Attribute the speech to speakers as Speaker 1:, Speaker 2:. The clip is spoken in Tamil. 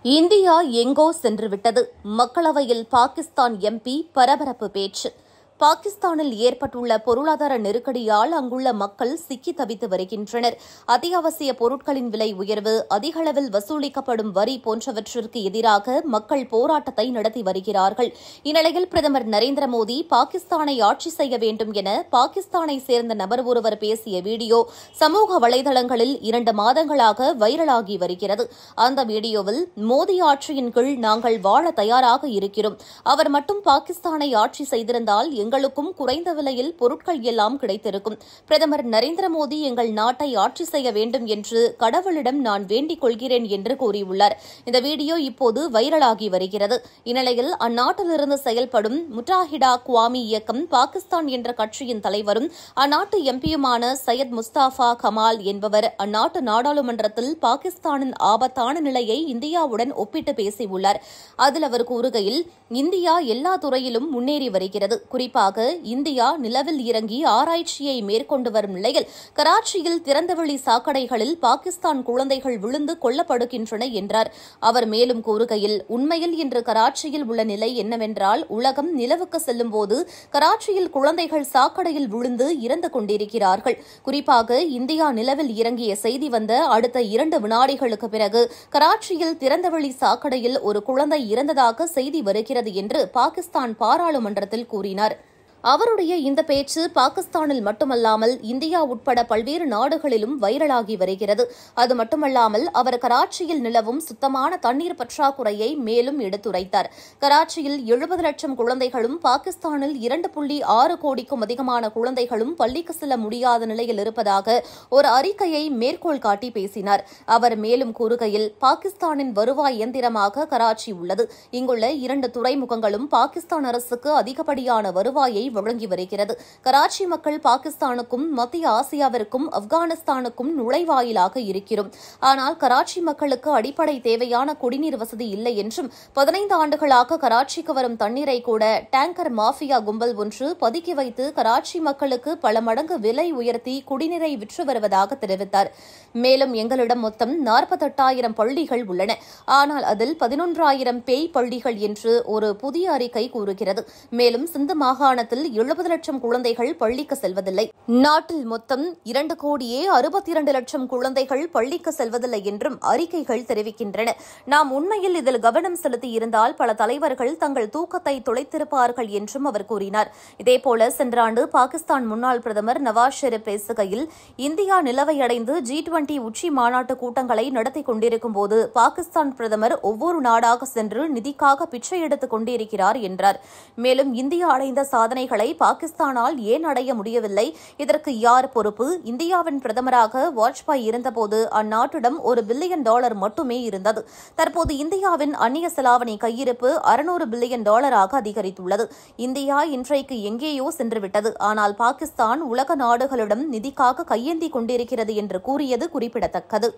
Speaker 1: இந்தியா எங்கோ சென்றுவிட்டது. மக்களவையில் பாகிஸ்தான் எம்பி பரபரப்பு பேச்சு. பாகிஸ்தானில் ஏற்பட்டுள்ள பொருளாதார நெருக்கடியால் அங்குள்ள மக்கள் சிக்கி தவித்து வருகின்றனர். அத்தியாவசிய பொருட்களின் விலை உயர்வு, அதிக அளவில் வசூலிக்கப்படும் வரி போன்றவற்றிற்கு எதிராக மக்கள் போராட்டத்தை நடத்தி வருகிறார்கள். இந்நிலையில் பிரதமர் நரேந்திர மோடி பாகிஸ்தானை ஆட்சி செய்ய வேண்டும் என பாகிஸ்தானை சேர்ந்த நபர் ஒருவர் பேசிய வீடியோ சமூக வலைதளங்களில் 2 மாதங்களாக வைரலாகி வருகிறது. அந்த வீடியோவில் மோடி ஆட்சியின் கீழ் நாங்கள் வாழ தயாராக இருக்கிறோம், அவர் மட்டும் பாகிஸ்தானை ஆட்சி செய்திருந்தால் எங்களுக்கும் குறைந்த விலையில் பொருட்கள் எல்லாம் கிடைத்திருக்கும். பிரதமர் நரேந்திர மோடி எங்கள் நாட்டை ஆட்சி செய்ய வேண்டும் என்று கடவுளிடம் நான் வேண்டிக் கொள்கிறேன் என்று கூறியுள்ளார். இந்த வீடியோ இப்போது வைரலாகி வருகிறது. இந்நிலையில் அந்நாட்டிலிருந்து செயல்படும் முட்டாஹிடா குவாமி இயக்கம் பாகிஸ்தான் என்ற கட்சியின் தலைவரும் அந்நாட்டு எம்பியுமான சையத் முஸ்தாபா கமால் என்பவர் அந்நாட்டு நாடாளுமன்றத்தில் பாகிஸ்தானின் ஆபத்தான நிலையை இந்தியாவுடன் ஒப்பிட்டு பேசியுள்ளார். அதில் அவர் கூறுகையில், இந்தியா எல்லா துறையிலும் முன்னேறி வருகிறது. குறிப்பாக இந்தியா நிலவில் இறங்கி ஆராய்ச்சியை மேற்கொண்டு வரும் நிலையில் கராச்சியில் திறந்தவெளி சாக்கடைகளில் பாகிஸ்தான் குழந்தைகள் விழுந்து கொல்லப்படுகின்றன என்றார். அவர் மேலும் கூறுகையில், உண்மையில் இன்று கராச்சியில் உள்ள நிலை என்னவென்றால், உலகம் நிலவுக்கு செல்லும்போது கராச்சியில் குழந்தைகள் சாக்கடையில் விழுந்து இறந்து கொண்டிருக்கிறார்கள். குறிப்பாக இந்தியா நிலவில் இறங்கிய செய்தி வந்த அடுத்த 2 வினாடிகளுக்கு பிறகு கராச்சியில் திறந்தவெளி சாக்கடையில் ஒரு குழந்தை இறந்ததாக செய்தி வருகிறது என்று பாகிஸ்தான் பாராளுமன்றத்தில் கூறினார். அவருடைய இந்த பேச்சு பாகிஸ்தானில் மட்டுமல்லாமல் இந்தியா உட்பட பல்வேறு நாடுகளிலும் வைரலாகி வருகிறது. அது மட்டுமல்லாமல் அவர் கராச்சியில் நிலவும் சுத்தமான தண்ணீர் பற்றாக்குறையை மேலும் எடுத்துரைத்தார். கராச்சியில் 70 லட்சம் குழந்தைகளும் பாகிஸ்தானில் 2.6 கோடிக்கும் அதிகமான குழந்தைகளும் பள்ளிக்கு செல்ல முடியாத நிலையில் இருப்பதாக ஒரு அறிக்கையை மேற்கோள் காட்டி பேசினார். அவர் மேலும் கூறுகையில், பாகிஸ்தானின் வருவாய் இயந்திரமாக கராச்சி உள்ளது. இங்குள்ள 2 துறைமுகங்களும் பாகிஸ்தான் அரசுக்கு அதிகப்படியான வருவாயை வழங்கி வருகிறது. கராச்சி மக்கள் பாகிஸ்தானுக்கும் மத்திய ஆசியாவிற்கும் ஆப்கானிஸ்தானுக்கும் நுழைவாயிலாக இருக்கிறோம். ஆனால் கராச்சி மக்களுக்கு அடிப்படை தேவையான குடிநீர் வசதி இல்லை என்றும் 15 ஆண்டுகளாக கராச்சிக்கு வரும் தண்ணீரை கூட டேங்கர் மாஃபியா கும்பல் ஒன்று பதுக்கி வைத்து கராச்சி மக்களுக்கு பல மடங்கு விலை உயர்த்தி குடிநீரை விற்று வருவதாக தெரிவித்தார். மேலும் எங்களிடம் மொத்தம் 48,000 பள்ளிகள் உள்ளன. ஆனால் அதில் 11,000 பேய் பள்ளிகள் என்று ஒரு புதிய அறிக்கை கூறுகிறது. மேலும் சிந்து மாகாணத்தில் 70 லட்சம் குழந்தைகள் பள்ளிக்கு செல்வதில்லை. நாட்டில் மொத்தம் 2,62 லட்சம் குழந்தைகள் பள்ளிக்கு செல்வதில்லை என்றும் அறிக்கைகள் தெரிவிக்கின்றன. நாம் உண்மையில் இதில் கவனம் செலுத்தியிருந்தால் பல தலைவர்கள் தங்கள் தூக்கத்தை தொலைத்திருப்பார்கள் என்றும் அவர் கூறினார். இதேபோல சென்ற ஆண்டு பாகிஸ்தான் முன்னாள் பிரதமர் நவாஸ் ஷெரீப் பேசுகையில், இந்தியா நிலவை அடைந்து G20 உச்சி மாநாட்டு கூட்டங்களை நடத்திக் கொண்டிருக்கும் போது பாகிஸ்தான் பிரதமர் ஒவ்வொரு நாடாக சென்று நிதிக்காக பிச்சை எடுத்துக் கொண்டிருக்கிறார் என்றார். மேலும் இந்தியா அடைந்த சாதனைகளை பாகிஸ்தானால் ஏன் அடைய முடியவில்லை? இதற்கு யார் பொறுப்பு? இந்தியாவின் பிரதமராக வாஜ்பாய் இருந்தபோது அந்நாட்டிடம் $1 பில்லியன் மட்டுமே இருந்தது. தற்போது இந்தியாவின் அந்நிய செலாவணி கையிருப்பு $600 பில்லியன் அதிகரித்துள்ளது. இந்தியா இன்றைக்கு எங்கேயோ சென்றுவிட்டது. ஆனால் பாகிஸ்தான் உலக நாடுகளிடம் நிதிக்காக கையேந்தி கொண்டிருக்கிறது என்று கூறியது குறிப்பிடத்தக்கது.